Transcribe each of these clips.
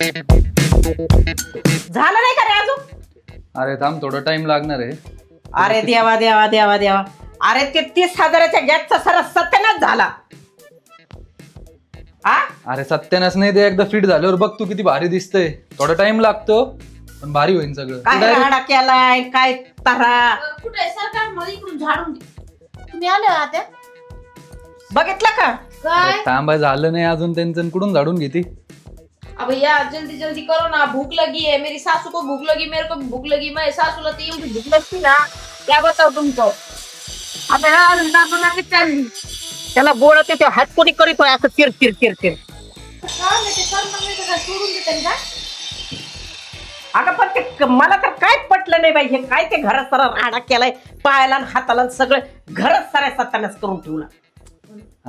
झालं नाही का रे अजून? अरे थांब, थोडा टाइम लागणार आहे. अरे देवा देवा देवा देवा, अरे ते 30,000च्या गॅसचा सारा सत्यानाश झाला. हा अरे सत्यानाश नाही, ते एकदा फिट झाल्यावर बघ तू किती भारी दिसतंय. थोडा टाइम लागतो पण भारी होईल सगळं. काय Direct- राडा केलाय, काय तरा कुठे सरकार मध्ये इकडून झाडून दे. तुम्ही आले आता बघितलं का? काय थांबा, झालं नाही अजून त्यांचं, कुठून झाडून घेती. अब यार जल्दी जल्दी करो ना, भूख लगी है, मेरी सासू को भूख लगी, मेरे को भी भूख लगी. मैं सासूला ती एवढी भूक लगती ना, क्या बताओ तुमको. अबे यार ना की चालली त्याला बोलते ते हात कोणी करीतोय असं चिर चिर चिर चिर. काय ते सर म्हणले का सोडून देते का. अगं पण ते मला तर काय पटलं नाही बाई. हे काय ते घरात सारा राडा केलाय, पायाला आणि हाताला आणि सगळं घरात साऱ्या सत्यानाश करून ठेवला.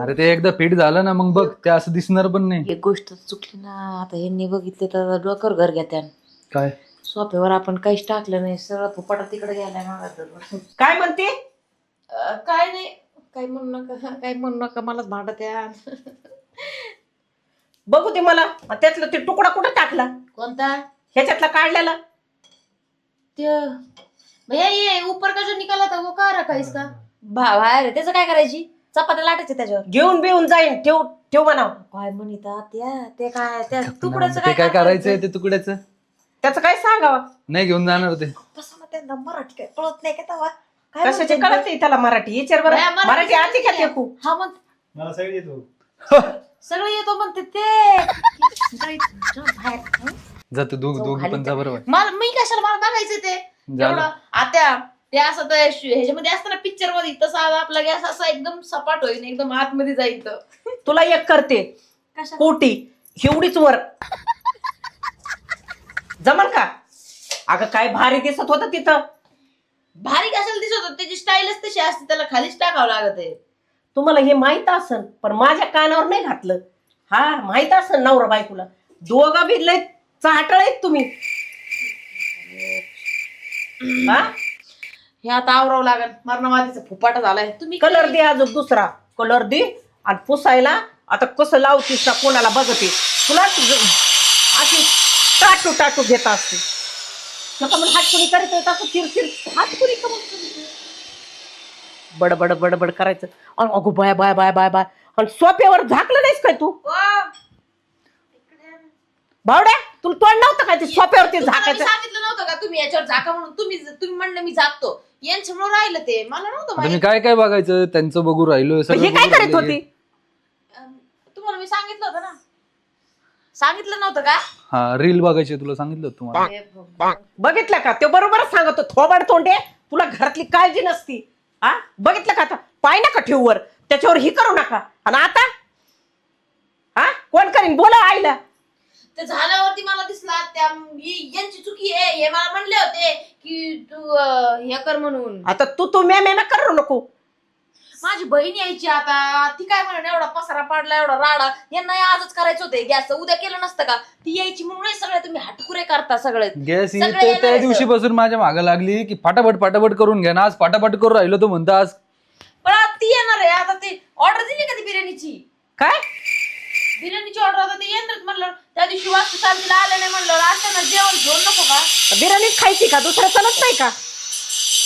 अरे ते एकदा फिट झालं ना मग बघ, ते असं दिसणार पण नाही. एक गोष्ट चुकली ना, आता यांनी बघितले तर डोकर घर घेत्या. काय सोफ्यावर आपण काहीच टाकलं नाही, सरळ फुपाटा तिकडे गेलाय मागा. काय म्हणते? काय नाही, काय म्हणू नका मलाच भांडत या. बघू दे मला त्यातलं ते तुकडा कुठं टाकला, कोणता ह्याच्यातला काढलेला. ते भैया ये ऊपर का जो निकाला था वो कहाँ रखा इसका. बाहेर त्याचं काय करायची, चपात्या लाटायचे त्याच्यावर. घेऊन बिऊन जाईन, ठेव ठेव म्हणाव. काय म्हणतात ते काय त्या तुकड्याचं ते काय करायचंय ते तुकड्याचं? त्याचं काय सांगावं? नाही घेऊन जाणार ते. बसा ना, त्यांना मराठी काय कळत नाही का तेव्हा. कशाचे कळत नाही त्याला मराठी? विचार बरं, बाया, मराठी आती का ते खूप? हा मग मला सगळं येतो. सगळं येतो म्हणते ते. बाहेर, हं? जा तू दोघी पण जा बरोबर. मी कशाला मला बघायचं ते झालं. एवढं आता ते असं तर ह्याच्यामध्ये असतं ना पिक्चर मध्ये, तसं आपला गॅस असा एकदम सपाट होईल, एकदम आतमध्ये जाईल. तर तुला एक करते कशा कोटी एवढीच वर जमल का? अगं काय भारी दिसत होतं तिथं. भारी कशाला दिसत होतं, त्याची स्टाईलच तशी असते, त्याला खालीच टाकावं लागत आहे. तुम्हाला हे माहित असन पण माझ्या कानावर नाही घातलं. हा माहित असन नवरा बायकोला. दोघं बी लय चाटळ आहेत तुम्ही. हा हे आता आवरावं लागल, मरणवादीचा फुपाटा झालाय. तुम्ही कलर दे, अजून दुसरा कलर दे. आणि पुसायला आता कसं लावतीस ना, कोणाला बघते तुला अशी टाटू टाटू घेत असते. नका म्हणून हात कुणी करीत होता असं चिरचिर. हात कुणी का म्हणून करीत? बडबड बडबड करायचं. आणि अगो bye bye bye bye bye. आणि सोप्यावर झाकलं नाहीस काय तू? भावड्या तुला तोंड नव्हतं काय ते सोप्यावरती झाकायचं? सांगितलं नव्हतं का तुम्ही याच्यावर झाका म्हणून. तुम्ही म्हणलं मी झाकतो, यांच्यामुळे राहिलं ते. मला नव्हतं आता मी माहित. काय काय बघायचं, त्यांचं बघू राहिलो. हे काय करीत होती? तुम्हाला मी सांगितलं होतं ना, सांगितलं नव्हतं का. हा रील बघायची तुला सांगितलं होतं तुम्हाला. बघितलं का? ते बरोबरच सांगतो. थोबाड तोंडे, तुला घरातली काळजी नसती. हा बघितलं का? आता पाय नका ठेवूवर, त्याच्यावर ही करू नका. आणि आता हा कोण करीन? बोला आईला. ते झाल्यावरती मला दिसला यांची चुकी आहे, हे मला म्हणले होते की तू हे कर म्हणून. आता तू म्या करू नको. माझी बहीण यायची आता, ती काय म्हणून एवढा पसारा पाडला, एवढा राडा. यांना आजच करायचं होते गॅस, उद्या केलं नसतं का. ती यायची म्हणून सगळे तुम्ही हटकुरे करता सगळे. गॅस सगळं येते येणार त्या आहे दिवशी पासून माझ्या मागे लागली की फटाफट करून घ्या ना. आज फटाफट करून राहिलो तो म्हणतो आज. पण आता ती येणार आहे. आता ती ऑर्डर दिली का ती बिर्याणीची? काय बिर्याणीची ऑर्डर आता ते येणार म्हणलं. त्या दिवशी वाजता चालतीला आलं नाही म्हणलं, आता ना जेवण घेऊन नको का. बिर्याणीच खायची का? दुसरं चालत नाही का?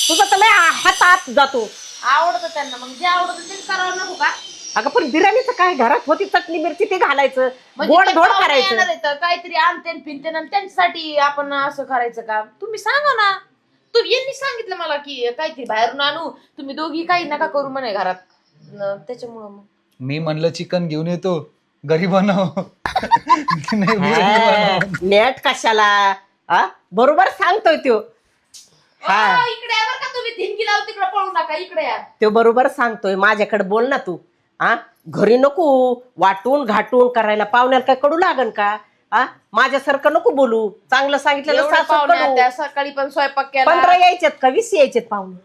तुझा तर लय हात आत जातो. आवडतं त्यांना, मग जे आवडतं तेच करावं नको का. अगं पण बिर्याणीचं काय? घरात होती चटणी मिरची ते घालायचं, म्हणजे गोड ते धोड पाहुणे करायचं. येणार आहेत, काहीतरी आणते फिरते आणि त्यांच्यासाठी आपण असं करायचं का. तुम्ही सांगा ना. यांनी सांगितलं मला की काहीतरी बाहेरून आणू, तुम्ही दोघी काही नका करू म्हणे घरात. त्याच्यामुळं मग मी म्हणलं चिकन घेऊन येतो, घरी बनव. नाही, बिर्याणी बनव. नेट कशाला? हा बरोबर सांगतोय त्यो. हा इकडे या बरं का, तुम्ही धिंगी लावून तिकडे पळू नका, इकडे या. त्यो बरोबर सांगतोय. माझ्याकडे बोल ना तू. हा घरी नको वाटून घाटून करायला. पाहुण्याला काय कडू लागन का? हा माझ्यासारखं नको बोलू. चांगलं सांगितलेलं एवढे सासू पाहुणे कडू. त्या सकाळी पण स्वयंपाक केला. 15 यायचेत का 20 यायचेत पाहुणे?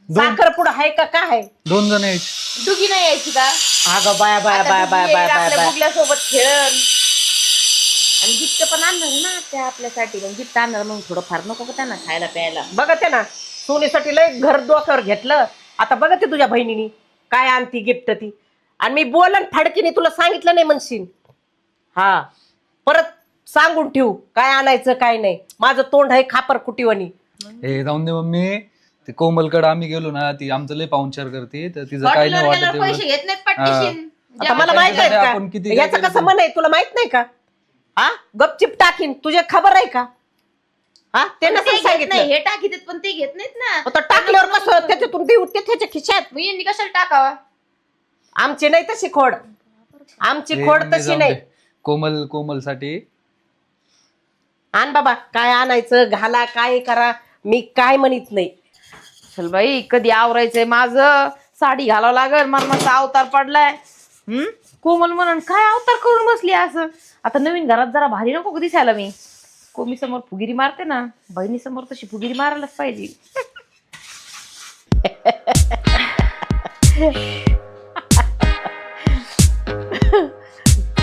साखर पुढं आहे का काय? 2 जण यायचे. दुगी नाही यायची का? अगं bye bye bye bye bye bye bye. बुगल्यासोबत खेळण. आणि गिफ्ट पण आणणार ना त्या आपल्यासाठी, पण गिफ्ट आणणार मग थोडं फार नको का त्यांना खायला प्यायला. बघते ना सोनीसाठी लय घर डोक्यावर घेतलं. आता बघते तुझ्या बहिणीनी काय आणती गिफ्ट ती. आणि मी बोलन फडकीने तुला सांगितलं नाही म्हणशील. हा परत सांगून ठेवू काय आणायचं काय नाही. माझं तोंड आहे खापर कुटीवानी. हे जाऊन दे मम्मी, ते कोमलकडे आम्ही गेलो ना, ती आमचं लय पाहुणचार करते, तर तिचं काय हॉटेलवर नाही वाटत गेल्यावर पैसे एवढं. घेत नाहीत पटकेशीन. आता मला माहित आहे आपण किती का काय याचं केलं कसं मन आहे तुला माहित नाही का? हा गपचिप टाकीन, तुझे खबर आहे का? हा ते पण ते नसेल घेत नाही, सांगितलं. हे टाकीत पण ते घेत नाहीत ना. आता टाकल्यावर कसं त्याच्यातून देऊ ते त्याच्या खिशात. मग यांनी कशाला टाकावा? आमची नाही तशी खोड, आमची हे खोड मम्मी तशी जाऊन नाही. दे. कोमल साठी आण बाबा काय आणायचं घाला काय करा मी काय म्हणत नाही. चल बाई कधी आवरायचंय माझं, साडी घालावं लागल, मरणाचा अवतार पडलाय. कोमल म्हणून काय अवतार करून बसली असं. आता नवीन घरात जरा भारी नको का दिसायला मी. कोमी समोर फुगिरी मारते ना, बहिणी समोर तशी फुगिरी मारायलाच पाहिजे.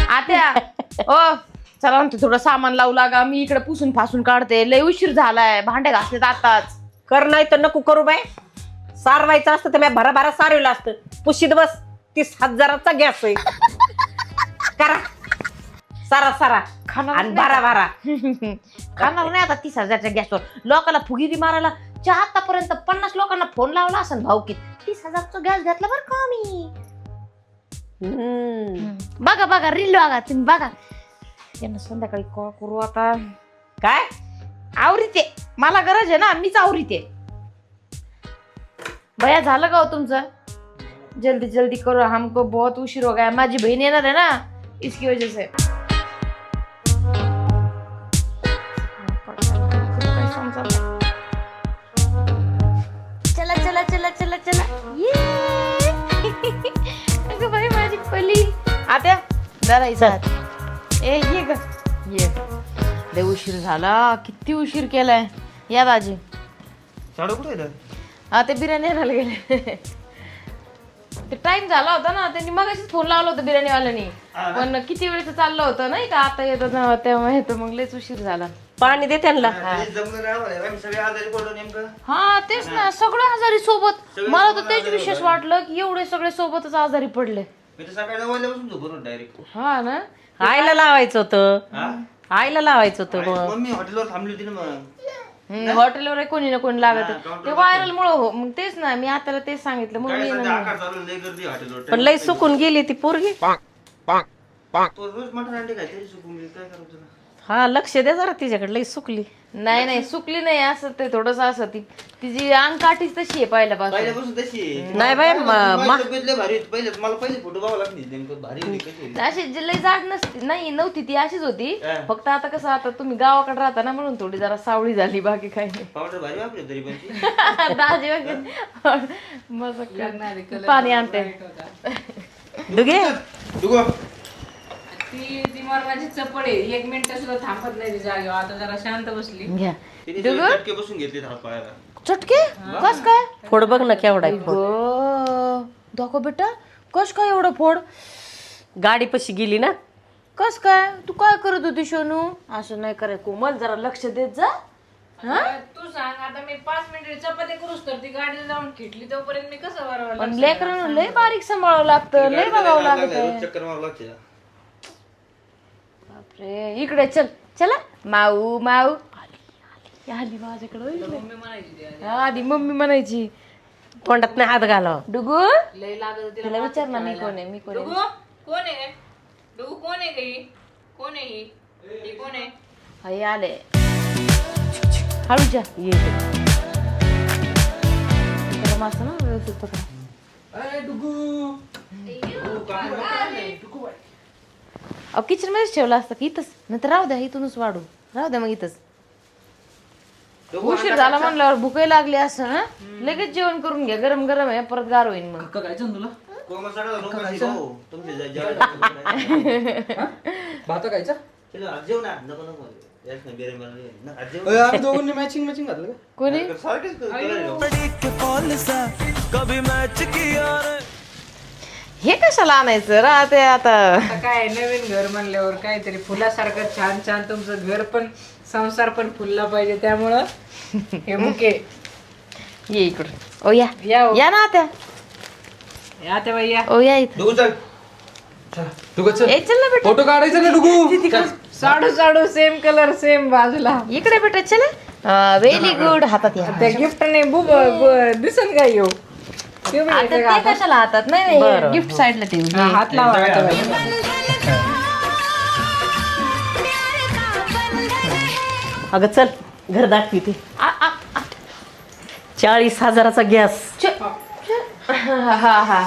आत्या ओ चला म्हणते थोडं सामान लावू लागा, मी इकडे पुसून फासून काढते, लय उशीर झालाय, भांडे घासलेत आताच. कर नाही तर नको करू बाय. सारवायचं असतं तर मी भरा सारवलं असतं. पुशीत बस 30,000चा गॅस आहे. करा सारा सारा आणि भरा खाणार नाही आता 30,000च्या गॅसवर. लोकांना फुगिरी मारायला आतापर्यंत 50 लोकांना फोन लावला असेल भाऊकीत. 30,000चा गॅस घातला बरं का मी. बघा रील बघा तुम्ही बघा. यांना संध्याकाळी कॉल करू आता. काय आवरीते मला गरज आहे ना, मीच आवरीते. भैया झालं का हो तुमचं? जल्दी करो, हमको बहुत उशीर हो गया. माझी बहीण येणार आहे ना, इसकी वजह से. चला ये. अगं बाई माझी पली. आत्या जरा ए ये ग ये. लय उशीर झाला, किती उशीर केलाय. या दाजी साडू कुठे हा ते बिर्याणी आणायला गेले. ते टाइम झाला होता ना, त्यांनी मगाशीच फोन लावला होता बिर्याणीवाल्यानी. पण किती वेळेचं चाललं होतं नाही का, आता येतात ना तेव्हा येतं, मग लयच उशीर झाला. पाणी दे त्यांना. सगळे आजारी पडलो नेमकं. हा तेच ना, सगळे आजारी सोबत. मला तर तेच विशेष वाटलं की एवढे सगळे सोबतच आजारी पडले. मी तर सकाळी 9 वाजल्यापासून झोपून डायरेक्ट. हा ना, आईला लावायचं होतं. आईला लावायचं होतं मग. मम्मी हॉटेलवर थांबली होती ना मग. हॉटेलवर कोणी ना कोणी लागत. ते व्हायरल मुळे हो, मग तेच ना मी आता तेच सांगितलं म्हणून काय मी सध्या आकार चालू लय गर्दी हॉटेलवर. पण लय सुकून गेली ती पोरगी. तो रोज मटण अंडे खायचे सुकून गेली, काय करायचं तुला? हा लक्ष द्या जरा तिच्याकडे लय सुकली. नाही सुकली नाही, असं ते थोडस असं तिची अंग काठीच तशी आहे पहिल्यापासून. पहिल्यापासून तशी आहे. नाही बाई माझी तब्येत लय भारी होती. पहिले फोटो बघावं लागते नेमकं भारी होती कशी. अशी जी लय जाड नव्हती ती अशीच होती. हा. फक्त आता कसं आता तुम्ही गावाकडे राहता ना, म्हणून थोडी जरा सावळी झाली, बाकी काही नाही. पावडर भारी वापरली तरी पण ती. दाजी वगैरे मस्त पाणी आणते. दुगे दुगो. ती मरणाची चपळ आहे, 1 मिनिट सुद्धा थांबत नाही ती जागेवर. आता जरा शांत बसली. घ्या तिने सगळे चटके बसून घेतले हात पायाला. चटके कस काय फोड बघ ना केवढा आहे फोड. दाखव बेटा कस काय एवढं फोड. गाडी पशी गेली ना. कस काय तू काय करत होती सोनू? असं नाही कराय कोमल, जरा लक्ष देत जा. तू सांग आता, मी 5 मिनिट चपाती करूच तर ती गाडीला जाऊन खिटली तोपर्यंत मी कसं बरोबर. पण लेकरांना लय बारीक सांभाळावं लागतं, लय बघावं लागतं. रोज चक्कर मारावं लागते. बापरे इकडे चल चला. माऊ आली माझ्याकडे. आधी मम्मी म्हणायची. तोंडात नाही हात घालाव. डुगू लय लागत तिला विचार ना, मी कोण आहे. कोण आहे डुगू? कोण आहे काही? कोण आहे ही कोण आहे? हाय आले हळूच्या ये मस्त ना व्यवस्थित पकडा. किचन मध्येच ठेवलं असतं की इथंच, नंतर राहू द्या, इथूनच वाढू. राहू द्या मग इथंच. उशीर झाला म्हणल्यावर भूकही लागली असं ना, लगेच जेवण करून घ्या. गरम गरम आहे, परत गार होईल मग. तुला कोमल साडा नको खायचं हो. तुमचे जेवण. भात खायचा. चलो आज जेव ना. नको याच नाही बिर्याणी बनवली ना. आज जेव. आम्ही दोघांनी मॅचिंग घातलं का? कोणी सारखेच कलर हे कशाला आणायचं राहते आता. आता काय नवीन घर म्हणल्यावर काहीतरी फुलासारखं छान छान तुमचं घर पण संसार पण फुलला पाहिजे, त्यामुळं हे मुके. ये इकडं. ओ या या या ना आता. या तेव्हा या. ओ या इथं. डुगू चल. डुगू चल. ए चल ना बेटा. फोटो काढायचा ना डुगू. साडू साडू सेम कलर सेम बाजूला. इकडे बेटा चला व्हेरी गुड हातात घ्या. त्या गिफ्टने दिसन काय येऊ आता ते कशाला हातात नाही बरं. गिफ्ट साईडला ठेवू. हात लावा आता बाई. अगं चल घर दाखवी ते 40,000चा गॅस, हा हा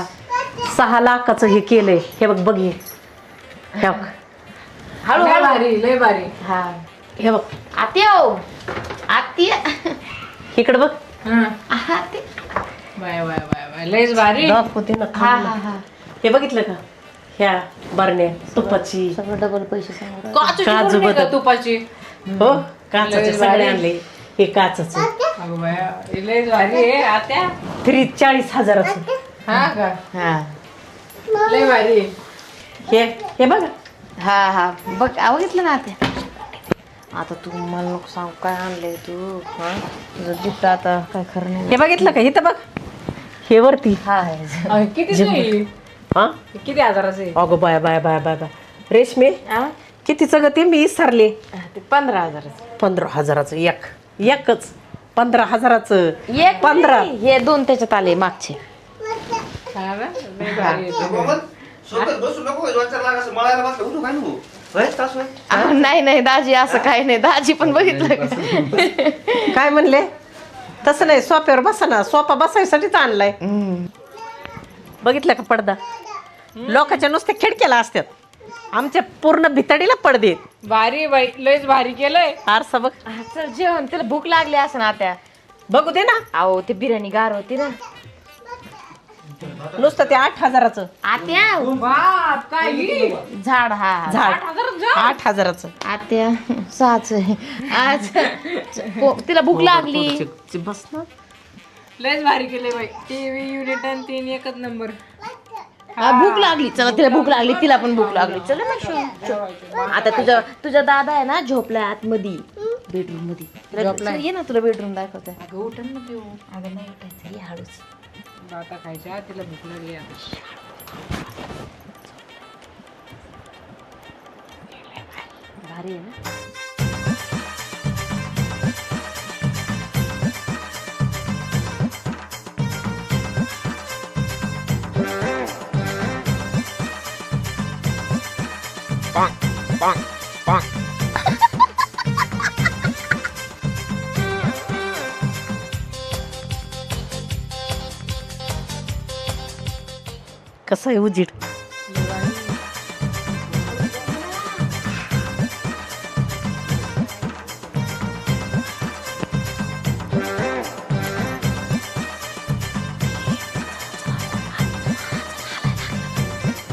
6 लाखाचं हे केलंय. हे बघ बघ हे बघ. हळू लय हळू भारी लय भारी. हा हे बघ आत्या आत्या इकडे बघ. आत्या बाय बाय बाय बाय लयच भारी. दाखवते ना हा खाली. हा हा हे बघितलं का ह्या बरण्या तुपाची, सगळं डबल पैसे सांगा. काजू बदाम, तुपाची. हो काचाचे लय सगळे भारी. आणले. हे काचच अगं बाया, हे लयच भारी आहे आत्या. फ्रीज 40,000चं. हा का हा लय भारी. हे बघ हा हा बघ बघितलं ना आत्या. आता तू मला नको सांग काय आणलंय तू. हा तुझं गिफ्ट आता काय खरं नाही. हे बघितलं का इथं बघ हे वरती. हा किती नाही हा किती हजाराचं आहे. अगो bye bye bye bye bye रेशमे कितीचं ग ते मी विसरले. ते 15,000 15,000चं एकच 15,000चं. एक 15. हे 2 त्याच्यात आले मागचे. हा ना? लय भारी आहे. सोबत बसू नको 2-4 लाख असं मळायला बसलं उठू काय नको होय तास होय. नाही नाही दाजी असं काही नाही. दाजी पण बघितलं का? काय म्हणले तसं नाही, सोफ्यावर बसा ना. सोफा बसायसाठीच आणलाय. बघितलं का पडदा लोकांच्या नुसत्या खिडक्याला असतात, आमच्या पूर्ण भितडीला पडदे. भारी बाई लयच भारी केलंय. आरसा बघ. हा, चल जेवण त्याला भूक लागली असं ना आता. बघू दे ना. अहो ते बिर्याणी गार होती ना. नुसतं ते 8,000चं आत्या बाप काय ही? झाड हा झाड 8,000चं. आत्या 6च आहे आज. तिला भूक लागली. बस ना. लयच भारी केलंय बाई. टीव्ही युनिट आणि 3 एकच नंबर. भूक लागली. चला तिला भूक लागली, तिला पण भूक लागली. चला ना शो. आता तुझा दादा आहे ना झोपलाय आतमध्ये बेडरूम मध्ये. झोपलाय ये ना तुला बेडरूम दाखवते. अगं उठन ना पिऊ. अगं नाही उठायचं ये हळूच. आता खायच्या तिला भूक लागली आता. भारी आहे ना. कसं आहे उजीड.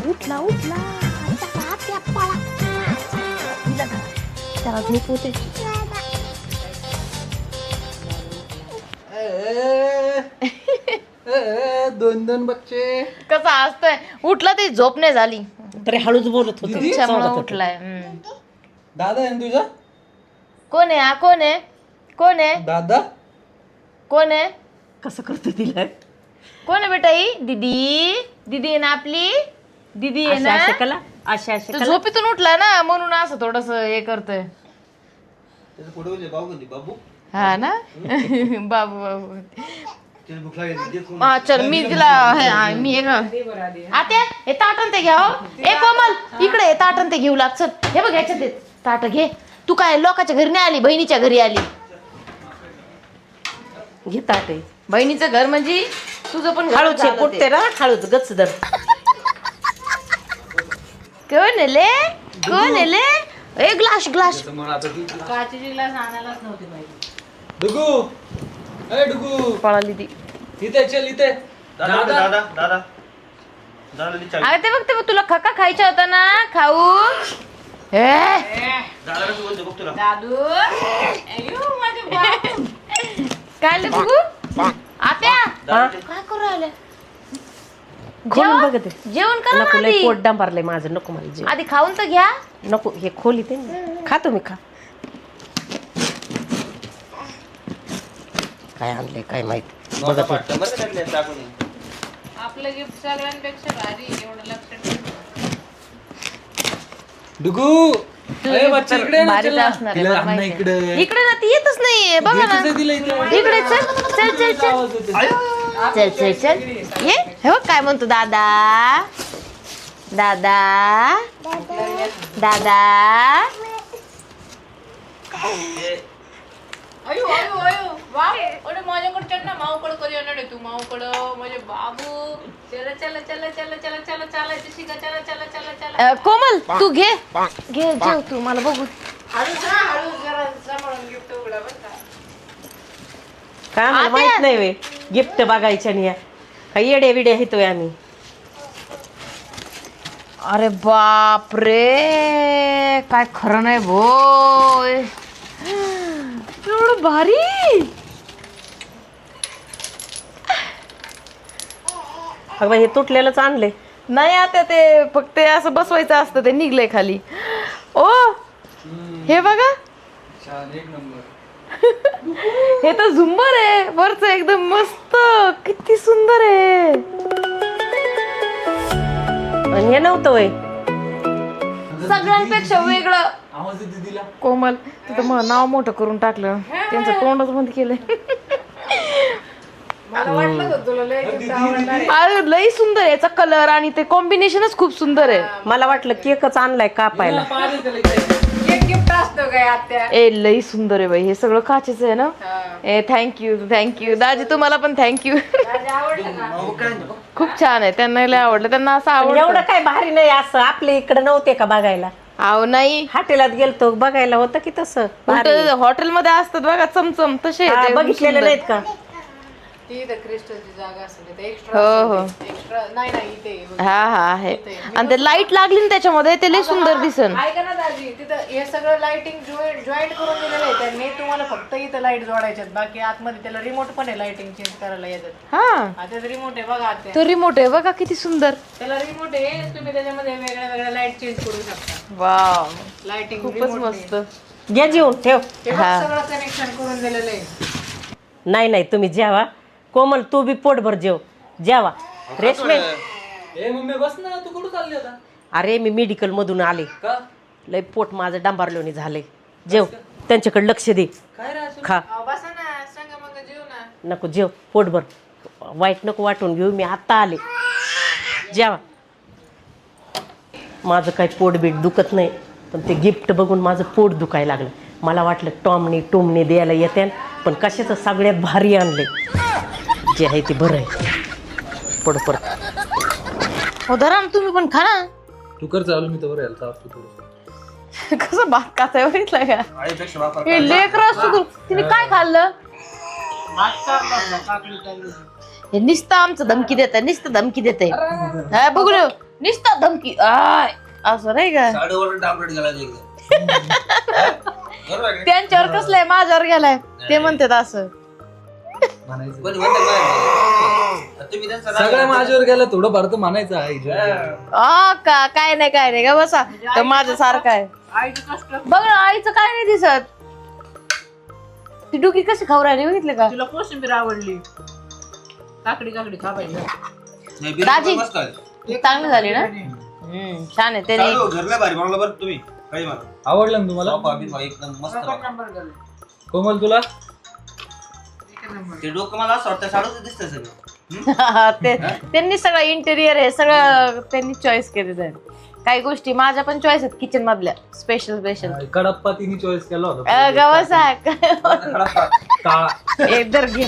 उठला उठला त्याला झोप होते. दोन बच्चे. कसं असतंय उठला ती झोप नाही झाली. तरी हळूच बोलत होते. त्याच्यामुळे उठलाय. दादा आहे ना तुझा? कोण आहे हा? कोण आहे? कोण आहे? दादा कोण आहे? कसं करतो तिला. कोण आहे बेटा ही? दीदी दीदी आहे ना आपली. दीदी आहे ना. अशा कला अशा तो झोपेतून उठला ना म्हणून असं थोडस हे करतोय. त्याचं पुढे म्हणजे बाबू कोणती बाबू हा ना. बाबू बाबू त्याला भूक लागली दे कोण. हा चल मी तिला मी एक आत्या हे ताटण ते घ्या. हो ए कोमल इकडे हे ताटण ते घेऊ लाग. चल हे बघ ह्याच्यात ते ताट घे. तू काय लोकांच्या घरी नाही आली, बहिणीच्या घरी आली. घे ताट आहे. बहिणीचं घर म्हणजे तुझं पण घर हळूच झालं ते. कुठते ना हळूच गच दर. कोण आले? कोण आले? A glass glass. काचेची ग्लास आणायलाच नव्हती पाहिजे. डुगू ए डुगू पळाली ती. इथे चल इथे. दादा दादा अरे ते बघ तुला खका खायचा होता ना खाऊ. ए दादा कसं बोलतो बघ तुला. दादू अयो माझे बाप. काय ले बघू आत्या हा? काय करू राहिले? खोलून बघते. जेवण करा नको ना लय आधी. पोट डांबरलंय माझं. नको मला जेवण. आधी खाऊन तर घ्या. नको हे खोली ते खा तुम्ही खा. काय आणलंय काय माहिती. बघा पाठतं बरं का त्यातल्या टाकून. आपलं गिफ्ट सगळ्यांपेक्षा भारी एवढं लक्षात ठेव. डुगू अरे बच्चा, इकडे ये ना, भारीच चल ना. असणार आहे, तिला मला आण ना माहिती आहे. इकडे. इकडे ना ती येतच नाहीये बघा ना. येतच आहे तिला इकडे. इकडे चल चल चल चल चल चल चल ये हे बघ काय म्हणतो दादा दादा दादा. अयो अयो अयो वाव अरे माझ्याकडे चल ना माऊकडे कधी येणार आहे तू माऊकडं माझे बाबू चला चला चला चला चला चला चालायचं शिका चला चला चला चला कोमल तू घे घे जेव तू मला बघू. हळूच ना हळूच जरा सांभाळून गिफ्ट उघडा बरं का. काय आम्हाला आत्या. माहित नाही वे गिफ्ट बघायच्या नाही काही येडे विडे येतोय आम्ही. अरे बाप रे काय खरं नाही बोय एवढं भारी. अगं बाई, हे तुटलेलंच आणले. नाही आता ते फक्त असं बसवायचं असतं ते निघलंय खाली. ओ हे बघा छान, एक नंबर. हे तर झुंबर आहे वरच एकदम मस्त किती सुंदर आहे. आणि हे नव्हतं वय. सगळ्यांपेक्षा वेगळं. आवाज येते तिला. कोमल तिथं मग नाव मोठं करून टाकलं त्यांचं तोंडच बंद केलंय. मला वाटलं होतं तुला लय गिफ्ट आवडणार आहे. अरे लई सुंदर आहे याचा कलर आणि ते कॉम्बिनेशनच खूप सुंदर आहे. मला वाटलं केकच आणलाय कापायला. पाहिजे त्याला इकडे. एक गिफ्ट असतो काय आत्या. ए लई सुंदर आहे बाई हे सगळं काचेच आहे ना. हा. ए थँक्यू दाजी तुम्हाला पण थँक्यू. माझे आवडलं ना. अहो, काय नाही. खूप छान आहे त्यांना लय आवडलं त्यांना असं पण एवढं आवडलं. काय भारी नाही असं आपल्या इकडे नव्हते का बघायला. अहो नाही हॉटेलात गेलतो बघायला होतं की तसं भारी. हॉटेलमध्ये असतात बघा चमचम तसे हा, ते बघितलेलं सुंदर. नाहीत का. ती इथं क्रिस्टलची जागा असेल हो, एक्स्ट्रा हो. एक्स्ट्रा नाही नाही इथे हा हा आहे आणि ते लाईट लागली ना त्याच्यामध्ये ते लय सुंदर दिसन. ऐका ना दाजी तिथं हे सगळं लाइटिंग जॉईंट करून दिलेलं आहे त्यांनी तुम्हाला फक्त इथं लाईट जोडायच्यात बाकी आतमध्ये त्याला रिमोट पण आहे लाइटिंग चेंज करायला येतात. हा आता रिमोट आहे बघा आत्या तो रिमोट आहे बघा किती सुंदर. त्याला रिमोट आहे तुम्ही त्याच्यामध्ये वेगळ्या वेगळ्या लाईट चेंज करू शकता. वाव लाइटिंग खूपच मस्त. घ्या जेवून ठेव. हा. सगळं कनेक्शन करून दिलेलं आहे. नाही नाही तुम्ही जेवा. कोमल तू बी पोटभर जेव. जेवा. रेशमे ए मम्मी बस ना, तू कुठं चालली आता? अरे मी मेडिकल मधून आले. का? लय पोट माझं डांबारलोनी झाले. जेव त्यांच्याकडे लक्ष दे. काय रे असं? खा. बसा ना सांगा मग जेव ना. नको जेव पोटभर. वाईट नको वाटून घेऊ मी आता आले. जेवा. माझं काही पोट बीट दुखत नाही पण ते गिफ्ट बघून माझं पोट दुखायला लागलं. मला वाटलं टॉमने द्यायला येते पण कशाचं सगळ्यात भारी आणले. जे आहे ते बरं आहे. पड हो धरा ना तुम्ही पण खा ना. तू कर चालू, मी तर यायला चालतो थोडं. कसं भात काचाय बघितलं का. आईपेक्षा बापाला हे लेकर असतो तिने काय खाल्लं. हे नुसतं आमचं धमकी देत नुसतं धमकी देते बघू नुसतं धमकी आय असं नाही का. साडेवर डाउनलोड केला एकदम. बरोबर आहे. त्यांच्यावर कसलंय माझ्यावर गेलाय ते म्हणतात असं. म्हणायचं कोणी म्हणतं काय? तुम्ही त्यांचा राग सगळं माझ्यावर गेलं थोडं फार तर म्हणायचं आहे. का काय नाही का बसा तर माझं सारखं आहे. आईचं कष्ट बघ ना आईचं काय नाही दिसत. ती डुकी कशी खाऊ राहिली बघितले का. तुला कोशिंबीर आवडली काकडी काकडी खा पाहिजे. नाही, बिर्याणी दाजी. पण मस्त आहे. चांगली झाली ना. छान आहे त्याने. चालू, घरला भारी बनवलं बरं तुम्ही. काही मला. आवडलं ना तुम्हाला? सोपा बिपा एकदम मस्त बनवलं. कोमल तुला? ते डोकं मला असं वाटतं साडूच दिसतंय सगळं. त्यांनी सगळं इंटेरियर आहे सगळं त्यांनी चॉईस केलेलं आहे. काही गोष्टी माझ्या पण चॉईस आहेत किचन मधल्या स्पेशल कडप्पा तिने चॉईस केला होता. गवसा खराब काळा. एक दर घे